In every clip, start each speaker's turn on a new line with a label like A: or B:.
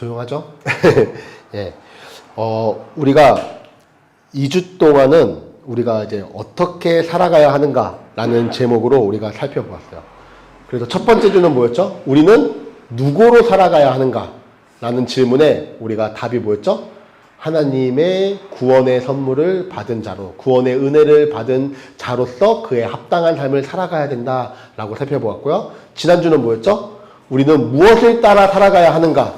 A: 조용하죠? 예. 우리가 2주 동안은 우리가 이제 어떻게 살아가야 하는가라는 제목으로 우리가 살펴보았어요. 그래서 첫 번째 주는 뭐였죠? 우리는 누구로 살아가야 하는가라는 질문에 우리가 답이 뭐였죠? 하나님의 구원의 선물을 받은 자로, 구원의 은혜를 받은 자로서 그에 합당한 삶을 살아가야 된다라고 살펴보았고요. 지난주는 뭐였죠? 우리는 무엇을 따라 살아가야 하는가?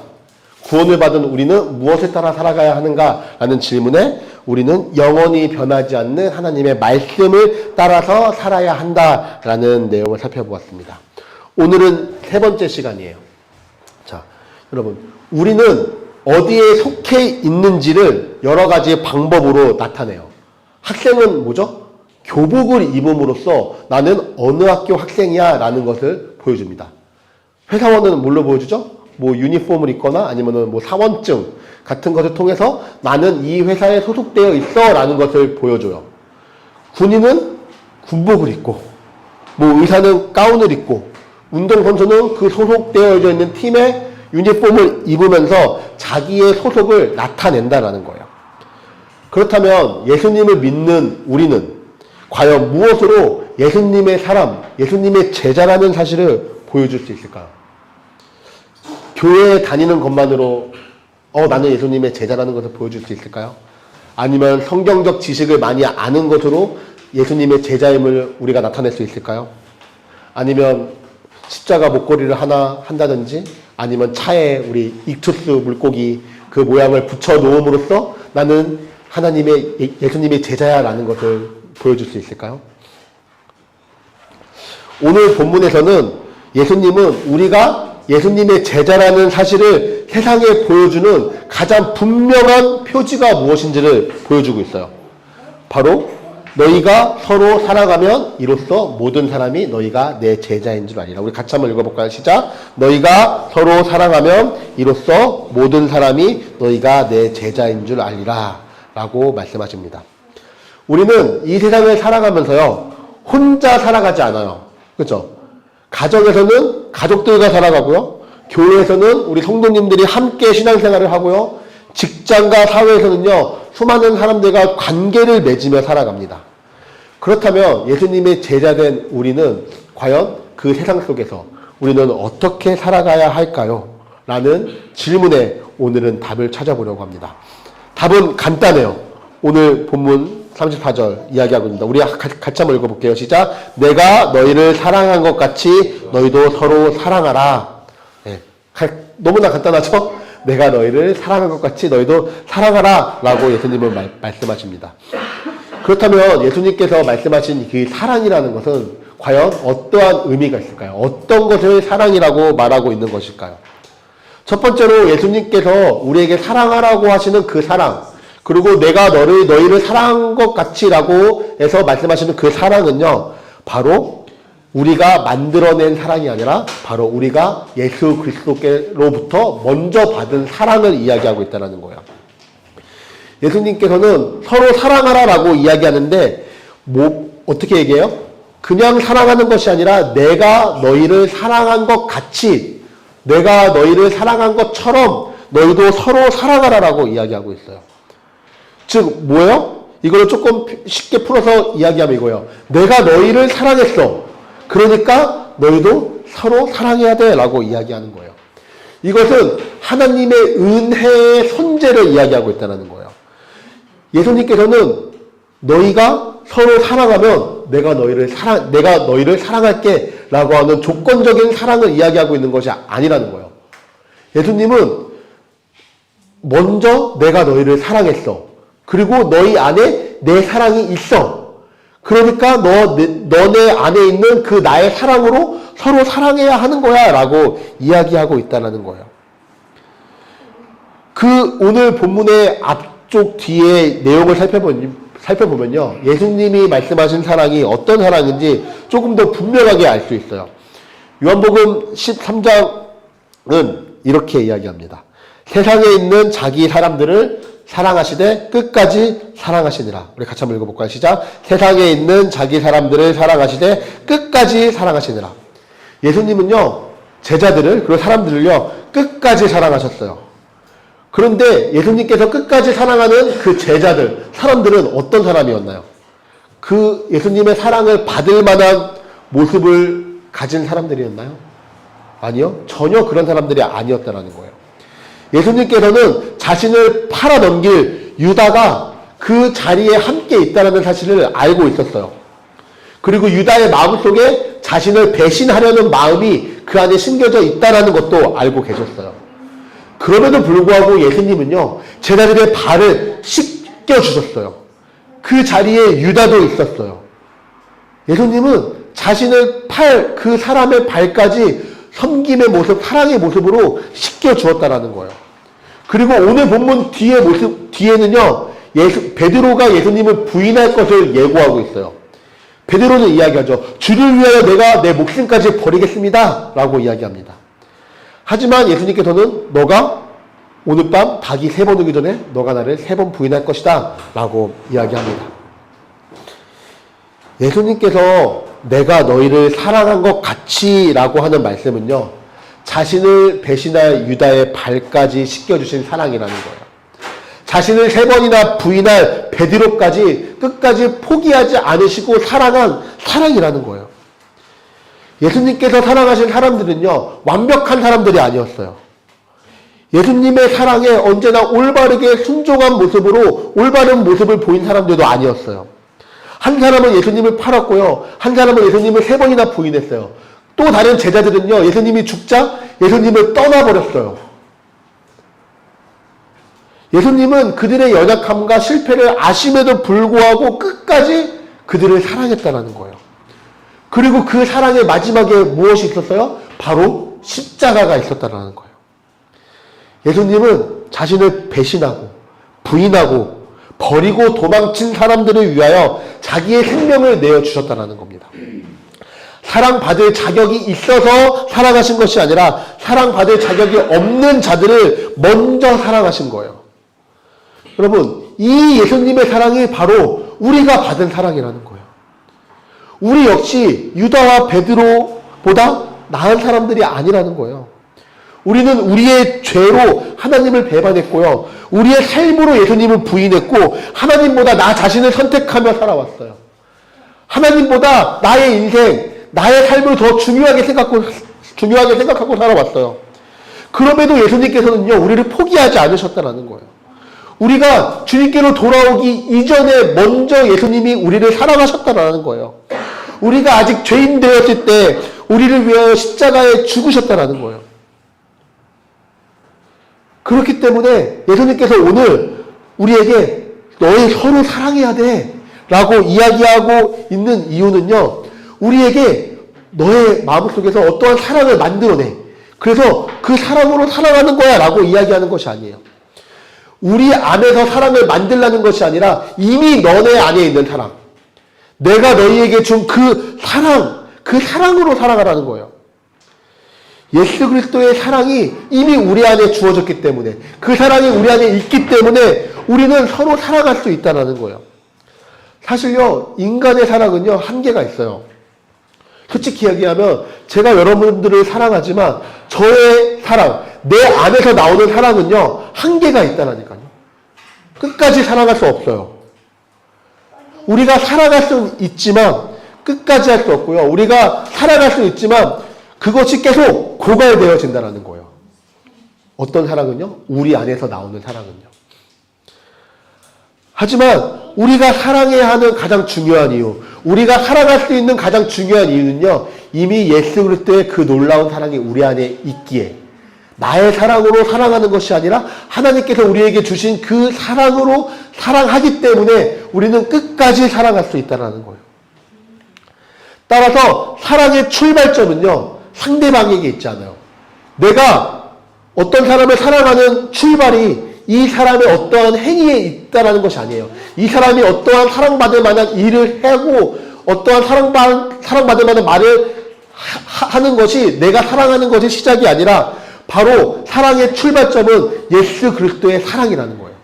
A: 구원을 받은 우리는 무엇을 따라 살아가야 하는가라는 질문에 우리는 영원히 변하지 않는 하나님의 말씀을 따라서 살아야 한다라는 내용을 살펴보았습니다. 오늘은 세 번째 시간이에요. 자, 여러분, 우리는 어디에 속해 있는지를 여러 가지 방법으로 나타내요. 학생은 뭐죠? 교복을 입음으로써 나는 어느 학교 학생이야 라는 것을 보여줍니다. 회사원은 뭘로 보여주죠? 뭐 유니폼을 입거나 아니면은 뭐 사원증 같은 것을 통해서 나는 이 회사에 소속되어 있어 라는 것을 보여줘요. 군인은 군복을 입고, 뭐 의사는 가운을 입고, 운동선수는 그 소속되어 있는 팀의 유니폼을 입으면서 자기의 소속을 나타낸다라는 거예요. 그렇다면 예수님을 믿는 우리는 과연 무엇으로 예수님의 사람, 예수님의 제자라는 사실을 보여줄 수 있을까요? 교회에 다니는 것만으로 나는 예수님의 제자라는 것을 보여줄 수 있을까요? 아니면 성경적 지식을 많이 아는 것으로 예수님의 제자임을 우리가 나타낼 수 있을까요? 아니면 십자가 목걸이를 하나 한다든지 아니면 차에 우리 익투스 물고기 그 모양을 붙여 놓음으로써 나는 하나님의 예수님의 제자야라는 것을 보여줄 수 있을까요? 오늘 본문에서는 예수님은 우리가 예수님의 제자라는 사실을 세상에 보여주는 가장 분명한 표지가 무엇인지를 보여주고 있어요. 바로 너희가 서로 사랑하면 이로써 모든 사람이 너희가 내 제자인 줄 아니라. 우리 같이 한번 읽어볼까요? 시작. 너희가 서로 사랑하면 이로써 모든 사람이 너희가 내 제자인 줄 알리라 라고 말씀하십니다. 우리는 이 세상을 살아가면서요 혼자 살아가지 않아요. 그렇죠? 가정에서는 가족들과 살아가고요. 교회에서는 우리 성도님들이 함께 신앙생활을 하고요. 직장과 사회에서는요. 수많은 사람들과 관계를 맺으며 살아갑니다. 그렇다면 예수님의 제자된 우리는 과연 그 세상 속에서 우리는 어떻게 살아가야 할까요? 라는 질문에 오늘은 답을 찾아보려고 합니다. 답은 간단해요. 오늘 본문 34절 이야기하고 있습니다. 우리 같이 한번 읽어볼게요. 시작. 내가 너희를 사랑한 것 같이 너희도 서로 사랑하라. 네. 너무나 간단하죠? 내가 너희를 사랑한 것 같이 너희도 사랑하라 라고 예수님은 말씀하십니다. 그렇다면 예수님께서 말씀하신 그 사랑이라는 것은 과연 어떠한 의미가 있을까요? 어떤 것을 사랑이라고 말하고 있는 것일까요? 첫 번째로 예수님께서 우리에게 사랑하라고 하시는 그 사랑, 그리고 내가 너희를 사랑한 것 같이라고 해서 말씀하시는 그 사랑은요, 바로 우리가 만들어낸 사랑이 아니라 바로 우리가 예수 그리스도께로부터 먼저 받은 사랑을 이야기하고 있다는 거예요. 예수님께서는 서로 사랑하라라고 이야기하는데 어떻게 얘기해요? 그냥 사랑하는 것이 아니라 내가 너희를 사랑한 것 같이, 내가 너희를 사랑한 것처럼 너희도 서로 사랑하라라고 이야기하고 있어요. 즉 뭐예요? 이걸 조금 쉽게 풀어서 이야기하면 이거예요. 내가 너희를 사랑했어. 그러니까 너희도 서로 사랑해야 돼 라고 이야기하는 거예요. 이것은 하나님의 은혜의 선제를 이야기하고 있다는 거예요. 예수님께서는 너희가 서로 사랑하면 내가 너희를 사랑할게 라고 하는 조건적인 사랑을 이야기하고 있는 것이 아니라는 거예요. 예수님은 먼저 내가 너희를 사랑했어. 그리고 너희 안에 내 사랑이 있어. 그러니까 너네 안에 있는 그 나의 사랑으로 서로 사랑해야 하는 거야 라고 이야기하고 있다는 거예요. 그 오늘 본문의 앞쪽 뒤에 내용을 살펴보면요. 예수님이 말씀하신 사랑이 어떤 사랑인지 조금 더 분명하게 알 수 있어요. 요한복음 13장은 이렇게 이야기합니다. 세상에 있는 자기 사람들을 사랑하시되 끝까지 사랑하시니라. 우리 같이 한번 읽어볼까요? 시작. 세상에 있는 자기 사람들을 사랑하시되 끝까지 사랑하시니라. 예수님은요, 제자들을, 그리고 사람들을요, 끝까지 사랑하셨어요. 그런데 예수님께서 끝까지 사랑하는 그 제자들, 사람들은 어떤 사람이었나요? 그 예수님의 사랑을 받을 만한 모습을 가진 사람들이었나요? 아니요. 전혀 그런 사람들이 아니었다는 거예요. 예수님께서는 자신을 팔아넘길 유다가 그 자리에 함께 있다는 사실을 알고 있었어요. 그리고 유다의 마음속에 자신을 배신하려는 마음이 그 안에 심겨져 있다는 것도 알고 계셨어요. 그럼에도 불구하고 예수님은요, 제자들의 발을 씻겨주셨어요. 그 자리에 유다도 있었어요. 예수님은 자신을 팔 그 사람의 발까지 섬김의 모습, 사랑의 모습으로 씻겨주었다는 거예요. 그리고 오늘 본문 뒤에는요, 베드로가 예수님을 부인할 것을 예고하고 있어요. 베드로는 이야기하죠. 주를 위하여 내가 내 목숨까지 버리겠습니다. 라고 이야기합니다. 하지만 예수님께서는 너가 오늘 밤 닭이 3번 오기 전에 너가 나를 3번 부인할 것이다. 라고 이야기합니다. 예수님께서 내가 너희를 사랑한 것 같이 라고 하는 말씀은요, 자신을 배신할 유다의 발까지 씻겨주신 사랑이라는 거예요. 자신을 3번이나 부인할 베드로까지 끝까지 포기하지 않으시고 사랑한 사랑이라는 거예요. 예수님께서 사랑하신 사람들은요, 완벽한 사람들이 아니었어요. 예수님의 사랑에 언제나 올바르게 순종한 모습으로 올바른 모습을 보인 사람들도 아니었어요. 한 사람은 예수님을 팔았고요, 한 사람은 예수님을 3번이나 부인했어요. 또 다른 제자들은요, 예수님이 죽자 예수님을 떠나버렸어요. 예수님은 그들의 연약함과 실패를 아심에도 불구하고 끝까지 그들을 사랑했다는 거예요. 그리고 그 사랑의 마지막에 무엇이 있었어요? 바로 십자가가 있었다는 거예요. 예수님은 자신을 배신하고 부인하고 버리고 도망친 사람들을 위하여 자기의 생명을 내어주셨다는 겁니다. 사랑받을 자격이 있어서 사랑하신 것이 아니라 사랑받을 자격이 없는 자들을 먼저 사랑하신 거예요. 여러분, 이 예수님의 사랑이 바로 우리가 받은 사랑이라는 거예요. 우리 역시 유다와 베드로보다 나은 사람들이 아니라는 거예요. 우리는 우리의 죄로 하나님을 배반했고요, 우리의 삶으로 예수님을 부인했고 하나님보다 나 자신을 선택하며 살아왔어요. 하나님보다 나의 인생, 나의 삶을 더 중요하게 생각하고 살아왔어요. 그럼에도 예수님께서는요, 우리를 포기하지 않으셨다는 거예요. 우리가 주님께로 돌아오기 이전에 먼저 예수님이 우리를 사랑하셨다는 거예요. 우리가 아직 죄인 되었을 때 우리를 위하여 십자가에 죽으셨다는 거예요. 그렇기 때문에 예수님께서 오늘 우리에게 너희 서로 사랑해야 돼 라고 이야기하고 있는 이유는요, 우리에게 너의 마음속에서 어떠한 사랑을 만들어내, 그래서 그 사랑으로 사랑하는 거야 라고 이야기하는 것이 아니에요. 우리 안에서 사랑을 만들라는 것이 아니라 이미 너네 안에 있는 사랑, 내가 너희에게 준 그 사랑으로 살아가라는 거예요. 예수 그리스도의 사랑이 이미 우리 안에 주어졌기 때문에, 그 사랑이 우리 안에 있기 때문에 우리는 서로 살아갈 수 있다는 거예요. 사실요, 인간의 사랑은요, 한계가 있어요. 솔직히 얘기하면 제가 여러분들을 사랑하지만 저의 사랑, 내 안에서 나오는 사랑은요, 한계가 있다니까요. 끝까지 사랑할 수 없어요. 우리가 살아갈 수 있지만 끝까지 할 수 없고요, 우리가 살아갈 수 있지만 그것이 계속 고갈되어진다는 거예요. 어떤 사랑은요? 우리 안에서 나오는 사랑은요. 하지만 우리가 사랑해야 하는 가장 중요한 이유, 우리가 살아갈 수 있는 가장 중요한 이유는요, 이미 예수 그리스도의 그 놀라운 사랑이 우리 안에 있기에, 나의 사랑으로 사랑하는 것이 아니라 하나님께서 우리에게 주신 그 사랑으로 사랑하기 때문에 우리는 끝까지 사랑할 수 있다는 거예요. 따라서 사랑의 출발점은요, 상대방에게 있지 않아요. 내가 어떤 사람을 사랑하는 출발이 이 사람의 어떠한 행위에 있다라는 것이 아니에요. 이 사람이 어떠한 사랑받을 만한 일을 하고 어떠한 사랑받을 만한 말을 하는 것이 내가 사랑하는 것이 시작이 아니라 바로 사랑의 출발점은 예수 그리스도의 사랑이라는 거예요.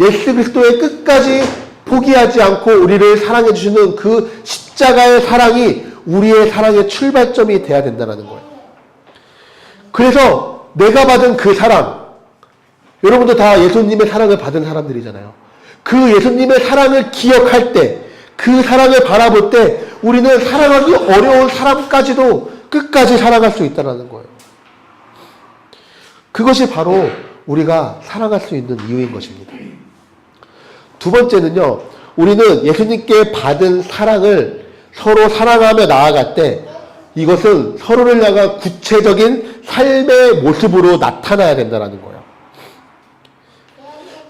A: 예수 그리스도의 끝까지 포기하지 않고 우리를 사랑해 주시는 그 십자가의 사랑이 우리의 사랑의 출발점이 돼야 된다는 거예요. 그래서 내가 받은 그 사랑, 여러분도 다 예수님의 사랑을 받은 사람들이잖아요. 그 예수님의 사랑을 기억할 때, 그 사랑을 바라볼 때 우리는 사랑하기 어려운 사람까지도 끝까지 사랑할 수 있다는 거예요. 그것이 바로 우리가 사랑할 수 있는 이유인 것입니다. 두 번째는요, 우리는 예수님께 받은 사랑을 서로 사랑하며 나아갈 때 이것은 서로를 향한 구체적인 삶의 모습으로 나타나야 된다는 거예요.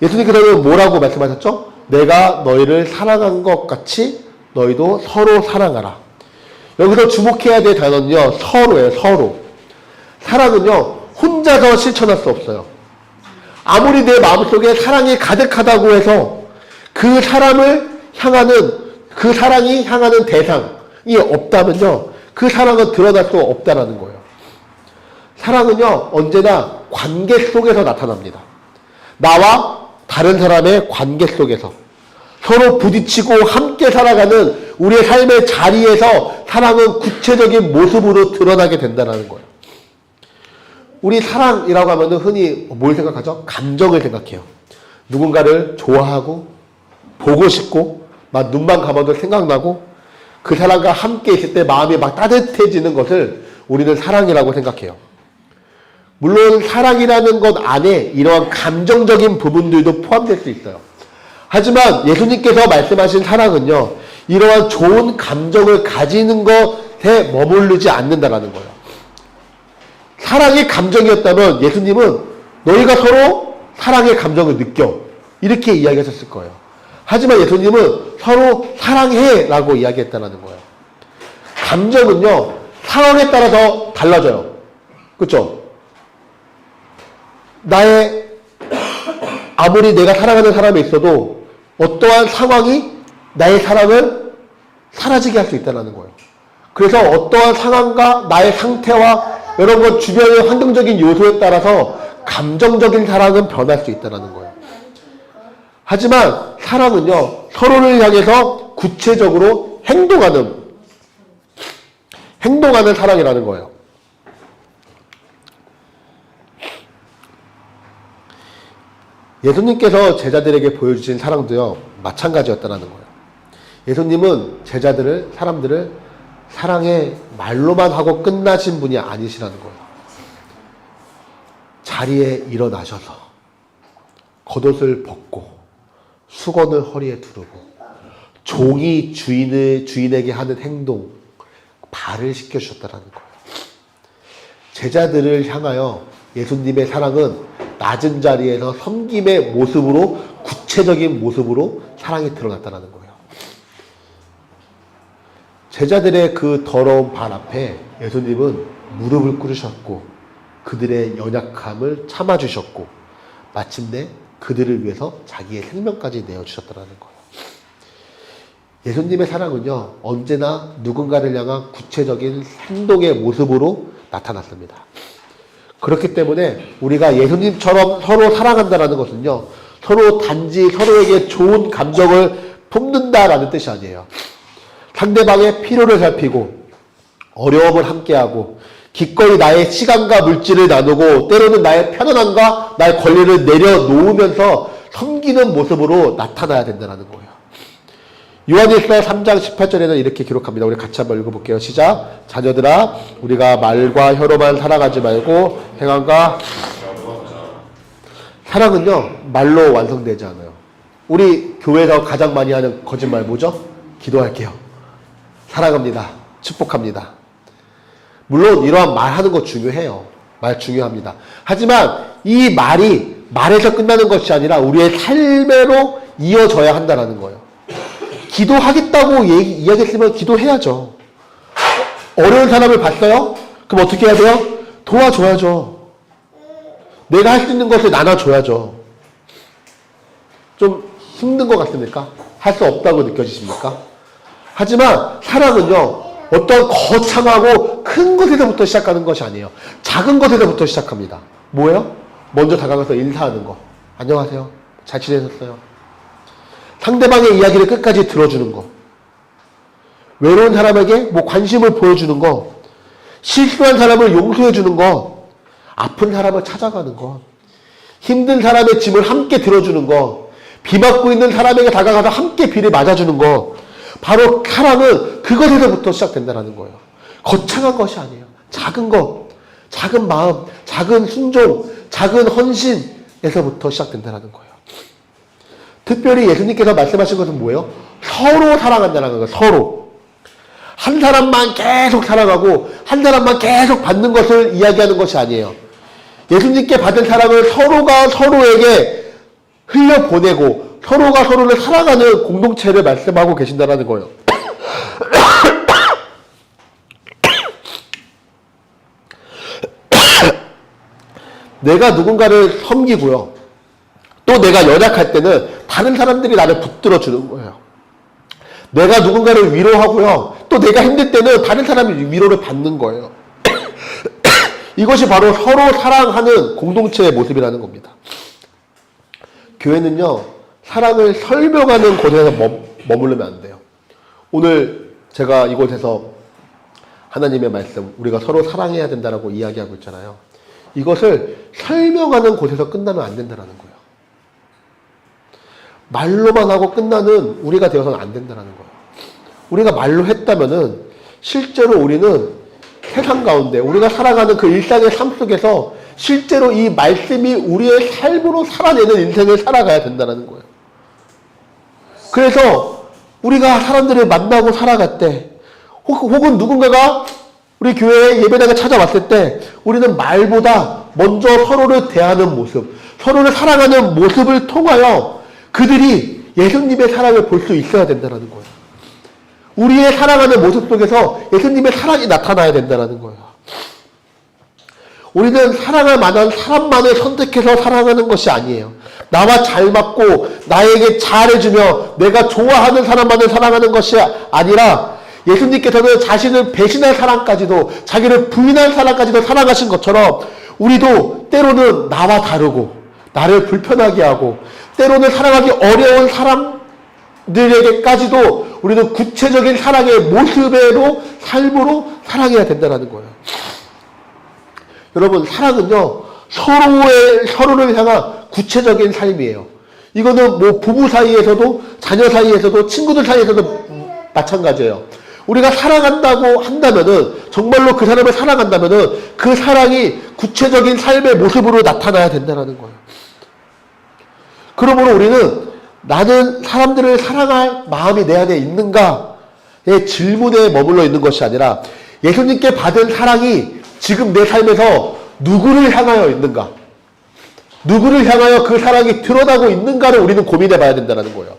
A: 예수님께서는 뭐라고 말씀하셨죠? 내가 너희를 사랑한 것 같이 너희도 서로 사랑하라. 여기서 주목해야 될 단어는요, 서로예요, 서로. 사랑은요, 혼자서 실천할 수 없어요. 아무리 내 마음속에 사랑이 가득하다고 해서 그 사람을 향하는, 그 사랑이 향하는 대상이 없다면요, 그 사랑은 드러날 수 없다는 거예요. 사랑은요, 언제나 관계 속에서 나타납니다. 나와 다른 사람의 관계 속에서 서로 부딪히고 함께 살아가는 우리의 삶의 자리에서 사랑은 구체적인 모습으로 드러나게 된다는 거예요. 우리 사랑이라고 하면 흔히 뭘 생각하죠? 감정을 생각해요. 누군가를 좋아하고 보고 싶고 막 눈만 감아도 생각나고 그 사람과 함께 있을 때 마음이 막 따뜻해지는 것을 우리는 사랑이라고 생각해요. 물론 사랑이라는 것 안에 이러한 감정적인 부분들도 포함될 수 있어요. 하지만 예수님께서 말씀하신 사랑은요, 이러한 좋은 감정을 가지는 것에 머무르지 않는다라는 거예요. 사랑이 감정이었다면 예수님은 너희가 서로 사랑의 감정을 느껴, 이렇게 이야기하셨을 거예요. 하지만 예수님은 서로 사랑해 라고 이야기했다는 거예요. 감정은요, 상황에 따라서 달라져요. 그렇죠? 아무리 내가 사랑하는 사람이 있어도 어떠한 상황이 나의 사랑을 사라지게 할 수 있다는 거예요. 그래서 어떠한 상황과 나의 상태와 여러 번 주변의 환경적인 요소에 따라서 감정적인 사랑은 변할 수 있다는 거예요. 하지만 사랑은요, 서로를 향해서 구체적으로 행동하는 사랑이라는 거예요. 예수님께서 제자들에게 보여주신 사랑도요, 마찬가지였다는 거예요. 예수님은 사람들을 사랑해 말로만 하고 끝나신 분이 아니시라는 거예요. 자리에 일어나셔서 겉옷을 벗고 수건을 허리에 두르고 종이 주인에게 하는 행동, 발을 씻겨주셨다는 거예요. 제자들을 향하여 예수님의 사랑은 낮은 자리에서 섬김의 모습으로, 구체적인 모습으로 사랑이 드러났다는 거예요. 제자들의 그 더러운 발 앞에 예수님은 무릎을 꿇으셨고 그들의 연약함을 참아주셨고 마침내 그들을 위해서 자기의 생명까지 내어주셨다는 거예요. 예수님의 사랑은요, 언제나 누군가를 향한 구체적인 행동의 모습으로 나타났습니다. 그렇기 때문에 우리가 예수님처럼 서로 사랑한다는 것은요, 서로 단지 서로에게 좋은 감정을 품는다라는 뜻이 아니에요. 상대방의 필요를 살피고 어려움을 함께하고 기꺼이 나의 시간과 물질을 나누고 때로는 나의 편안함과 나의 권리를 내려놓으면서 섬기는 모습으로 나타나야 된다는 거예요. 요한일서 3장 18절에는 이렇게 기록합니다. 우리 같이 한번 읽어볼게요. 시작. 자녀들아, 우리가 말과 혀로만 살아가지 말고 행함과 사랑은요, 말로 완성되지 않아요. 우리 교회에서 가장 많이 하는 거짓말 뭐죠? 기도할게요. 사랑합니다. 축복합니다. 물론 이러한 말하는 거 중요해요. 말 중요합니다. 하지만 이 말이 말에서 끝나는 것이 아니라 우리의 삶으로 이어져야 한다는 거예요. 기도하겠다고 이야기했으면 기도해야죠. 어려운 사람을 봤어요? 그럼 어떻게 해야 돼요? 도와줘야죠. 내가 할 수 있는 것을 나눠줘야죠. 좀 힘든 것 같습니까? 할 수 없다고 느껴지십니까? 하지만 사랑은요, 어떤 거창하고 큰 것에서부터 시작하는 것이 아니에요. 작은 것에서부터 시작합니다. 뭐예요? 먼저 다가가서 인사하는 거. 안녕하세요. 잘 지내셨어요? 상대방의 이야기를 끝까지 들어주는 거. 외로운 사람에게 관심을 보여주는 거. 실수한 사람을 용서해주는 거. 아픈 사람을 찾아가는 거. 힘든 사람의 짐을 함께 들어주는 거, 비 맞고 있는 사람에게 다가가서 함께 비를 맞아주는 거, 바로 사랑은 그것에서부터 시작된다는 거예요. 거창한 것이 아니에요. 작은 것, 작은 마음, 작은 순종, 작은 헌신에서부터 시작된다는 거예요. 특별히 예수님께서 말씀하신 것은 뭐예요? 서로 사랑한다는 거예요. 서로. 한 사람만 계속 사랑하고 한 사람만 계속 받는 것을 이야기하는 것이 아니에요. 예수님께 받은 사랑을 서로가 서로에게 흘려보내고 서로가 서로를 사랑하는 공동체를 말씀하고 계신다는 거예요. 내가 누군가를 섬기고요. 또 내가 연약할 때는 다른 사람들이 나를 붙들어 주는 거예요. 내가 누군가를 위로하고요. 또 내가 힘들 때는 다른 사람이 위로를 받는 거예요. 이것이 바로 서로 사랑하는 공동체의 모습이라는 겁니다. 교회는요, 사랑을 설명하는 곳에서 머무르면 안 돼요. 오늘 제가 이곳에서 하나님의 말씀, 우리가 서로 사랑해야 된다라고 이야기하고 있잖아요. 이것을 설명하는 곳에서 끝나면 안 된다는 거예요. 말로만 하고 끝나는 우리가 되어서는 안 된다는 거예요. 우리가 말로 했다면은 실제로 우리는 세상 가운데 우리가 살아가는 그 일상의 삶 속에서 실제로 이 말씀이 우리의 삶으로 살아내는 인생을 살아가야 된다는 거예요. 그래서 우리가 사람들을 만나고 살아갈 때 혹은 누군가가 우리 교회에 예배당에 찾아왔을 때 우리는 말보다 먼저 서로를 대하는 모습, 서로를 사랑하는 모습을 통하여 그들이 예수님의 사랑을 볼 수 있어야 된다는 거예요. 우리의 사랑하는 모습 속에서 예수님의 사랑이 나타나야 된다는 거예요. 우리는 사랑할 만한 사람만을 선택해서 사랑하는 것이 아니에요. 나와 잘 맞고 나에게 잘해주며 내가 좋아하는 사람만을 사랑하는 것이 아니라 예수님께서는 자신을 배신할 사람까지도 자기를 부인할 사람까지도 사랑하신 것처럼 우리도 때로는 나와 다르고 나를 불편하게 하고 때로는 사랑하기 어려운 사람들에게까지도 우리는 구체적인 사랑의 모습으로 삶으로 사랑해야 된다는 거예요. 여러분, 사랑은요 서로를 향한 구체적인 삶이에요. 이거는 뭐 부부 사이에서도 자녀 사이에서도 친구들 사이에서도 마찬가지예요. 우리가 사랑한다고 한다면은 정말로 그 사람을 사랑한다면은 그 사랑이 구체적인 삶의 모습으로 나타나야 된다는 거예요. 그러므로 우리는 나는 사람들을 사랑할 마음이 내 안에 있는가의 질문에 머물러 있는 것이 아니라 예수님께 받은 사랑이 지금 내 삶에서 누구를 향하여 있는가, 누구를 향하여 그 사랑이 드러나고 있는가를 우리는 고민해 봐야 된다는 거예요.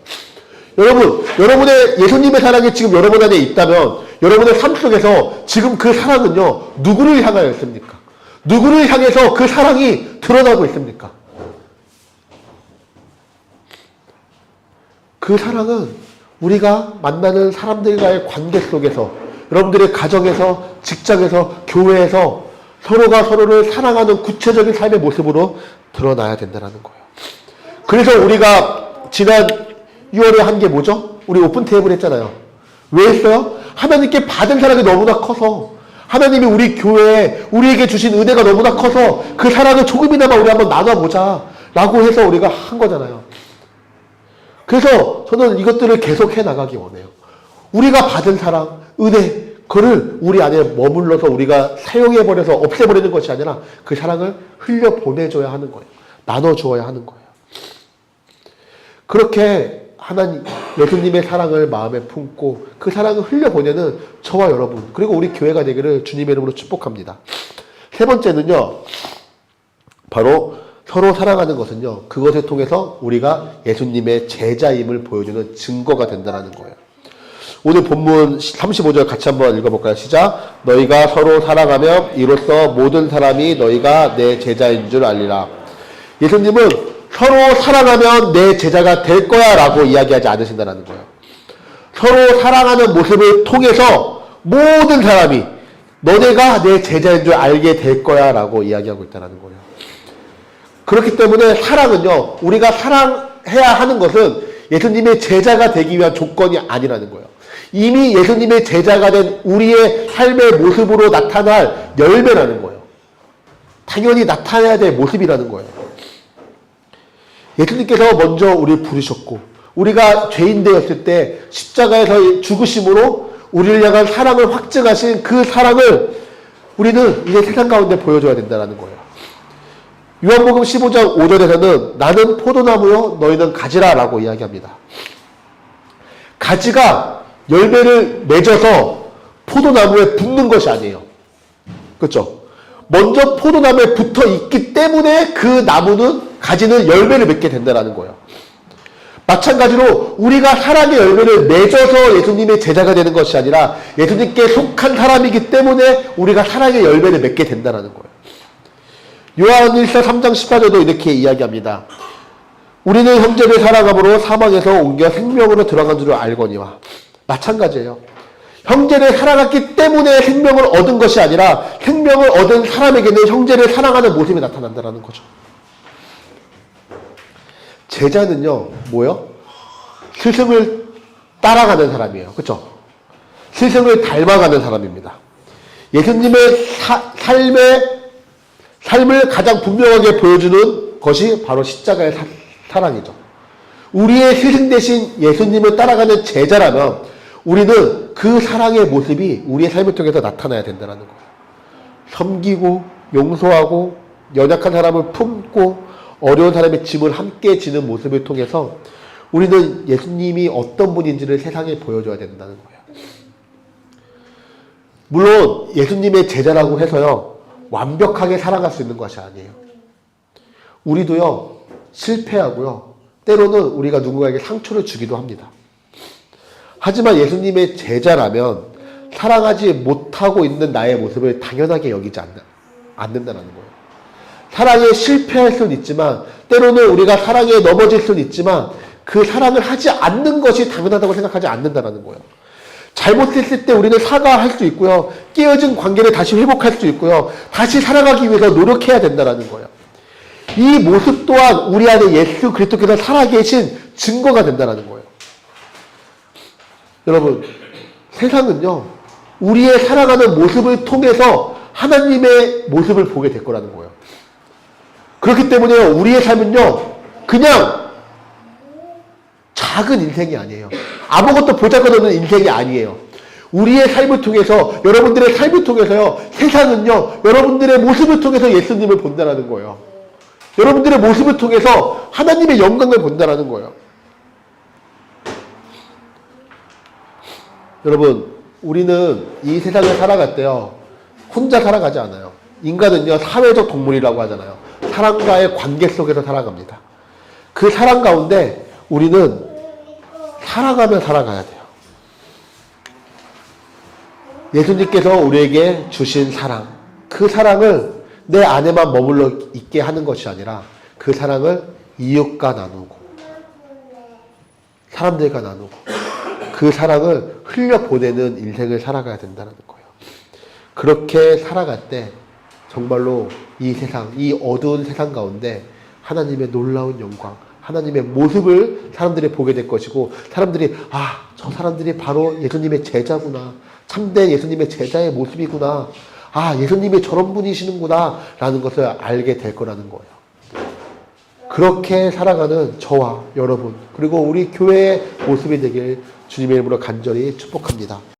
A: 여러분, 여러분의 예수님의 사랑이 지금 여러분 안에 있다면 여러분의 삶 속에서 지금 그 사랑은요 누구를 향하여 있습니까? 누구를 향해서 그 사랑이 드러나고 있습니까? 그 사랑은 우리가 만나는 사람들과의 관계 속에서, 여러분들의 가정에서, 직장에서, 교회에서 서로가 서로를 사랑하는 구체적인 삶의 모습으로 드러나야 된다는 거예요. 그래서 우리가 지난 6월에 한 게 뭐죠? 우리 오픈 테이블 했잖아요. 왜 했어요? 하나님께 받은 사랑이 너무나 커서, 하나님이 우리 교회에 우리에게 주신 은혜가 너무나 커서 그 사랑을 조금이나마 우리 한번 나눠보자 라고 해서 우리가 한 거잖아요. 그래서 저는 이것들을 계속해 나가기 원해요. 우리가 받은 사랑, 은혜, 그를 우리 안에 머물러서 우리가 사용해버려서 없애버리는 것이 아니라 그 사랑을 흘려보내줘야 하는 거예요. 나눠주어야 하는 거예요. 그렇게 하나님, 예수님의 사랑을 마음에 품고 그 사랑을 흘려보내는 저와 여러분, 그리고 우리 교회가 되기를 주님의 이름으로 축복합니다. 세 번째는요, 바로 서로 사랑하는 것은요, 그것을 통해서 우리가 예수님의 제자임을 보여주는 증거가 된다는 거예요. 오늘 본문 35절 같이 한번 읽어볼까요? 시작. 너희가 서로 사랑하며 이로써 모든 사람이 너희가 내 제자인 줄 알리라. 예수님은 서로 사랑하면 내 제자가 될 거야 라고 이야기하지 않으신다는 거예요. 서로 사랑하는 모습을 통해서 모든 사람이 너네가 내 제자인 줄 알게 될 거야 라고 이야기하고 있다는 거예요. 그렇기 때문에 사랑은요, 우리가 사랑해야 하는 것은 예수님의 제자가 되기 위한 조건이 아니라는 거예요. 이미 예수님의 제자가 된 우리의 삶의 모습으로 나타날 열매라는 거예요. 당연히 나타나야 될 모습이라는 거예요. 예수님께서 먼저 우리를 부르셨고 우리가 죄인 되었을 때 십자가에서 죽으심으로 우리를 향한 사랑을 확증하신 그 사랑을 우리는 이제 세상 가운데 보여줘야 된다는 거예요. 요한복음 15장 5절에서는 나는 포도나무요 너희는 가지라 라고 이야기합니다. 가지가 열매를 맺어서 포도나무에 붙는 것이 아니에요. 그렇죠? 먼저 포도나무에 붙어 있기 때문에 그 나무는 가지는 열매를 맺게 된다는 거예요. 마찬가지로 우리가 사랑의 열매를 맺어서 예수님의 제자가 되는 것이 아니라 예수님께 속한 사람이기 때문에 우리가 사랑의 열매를 맺게 된다는 거예요. 요한일서 3장 14절도 이렇게 이야기합니다. 우리는 형제를 사랑함으로 사망에서 옮겨 생명으로 들어간 줄을 알거니와. 마찬가지예요. 형제를 사랑했기 때문에 생명을 얻은 것이 아니라 생명을 얻은 사람에게는 형제를 사랑하는 모습이 나타난다는 거죠. 제자는요, 뭐요? 스승을 따라가는 사람이에요. 그렇죠? 스승을 닮아가는 사람입니다. 예수님의 삶을 가장 분명하게 보여주는 것이 바로 십자가의 사랑이죠. 우리의 스승 대신 예수님을 따라가는 제자라면 우리는 그 사랑의 모습이 우리의 삶을 통해서 나타나야 된다는 거예요. 섬기고 용서하고 연약한 사람을 품고 어려운 사람의 짐을 함께 지는 모습을 통해서 우리는 예수님이 어떤 분인지를 세상에 보여줘야 된다는 거예요. 물론 예수님의 제자라고 해서요 완벽하게 살아갈 수 있는 것이 아니에요. 우리도요 실패하고요 때로는 우리가 누군가에게 상처를 주기도 합니다. 하지만 예수님의 제자라면 사랑하지 못하고 있는 나의 모습을 당연하게 여기지 않는다는 거예요. 사랑에 실패할 수는 있지만 때로는 우리가 사랑에 넘어질 수는 있지만 그 사랑을 하지 않는 것이 당연하다고 생각하지 않는다는 거예요. 잘못했을 때 우리는 사과할 수 있고요. 깨어진 관계를 다시 회복할 수 있고요. 다시 살아가기 위해서 노력해야 된다는 거예요. 이 모습 또한 우리 안에 예수 그리스도께서 살아계신 증거가 된다는 거예요. 여러분, 세상은요, 우리의 살아가는 모습을 통해서 하나님의 모습을 보게 될 거라는 거예요. 그렇기 때문에 우리의 삶은요, 그냥 작은 인생이 아니에요. 아무것도 보잘것없는 인생이 아니에요. 우리의 삶을 통해서, 여러분들의 삶을 통해서요, 세상은요, 여러분들의 모습을 통해서 예수님을 본다는 거예요. 여러분들의 모습을 통해서 하나님의 영광을 본다는 거예요. 여러분, 우리는 이 세상을 살아갈 때요, 혼자 살아가지 않아요. 인간은요, 사회적 동물이라고 하잖아요. 사람과의 관계 속에서 살아갑니다. 그 사랑 가운데 우리는 살아가며 살아가야 돼요. 예수님께서 우리에게 주신 사랑, 그 사랑을 내 안에만 머물러 있게 하는 것이 아니라 그 사랑을 이웃과 나누고 사람들과 나누고 그 사랑을 흘려보내는 인생을 살아가야 된다는 거예요. 그렇게 살아갈 때 정말로 이 세상, 이 어두운 세상 가운데 하나님의 놀라운 영광, 하나님의 모습을 사람들이 보게 될 것이고 사람들이 저 사람들이 바로 예수님의 제자구나. 참된 예수님의 제자의 모습이구나. 예수님이 저런 분이시는구나 라는 것을 알게 될 거라는 거예요. 그렇게 살아가는 저와 여러분 그리고 우리 교회의 모습이 되길 주님의 이름으로 간절히 축복합니다.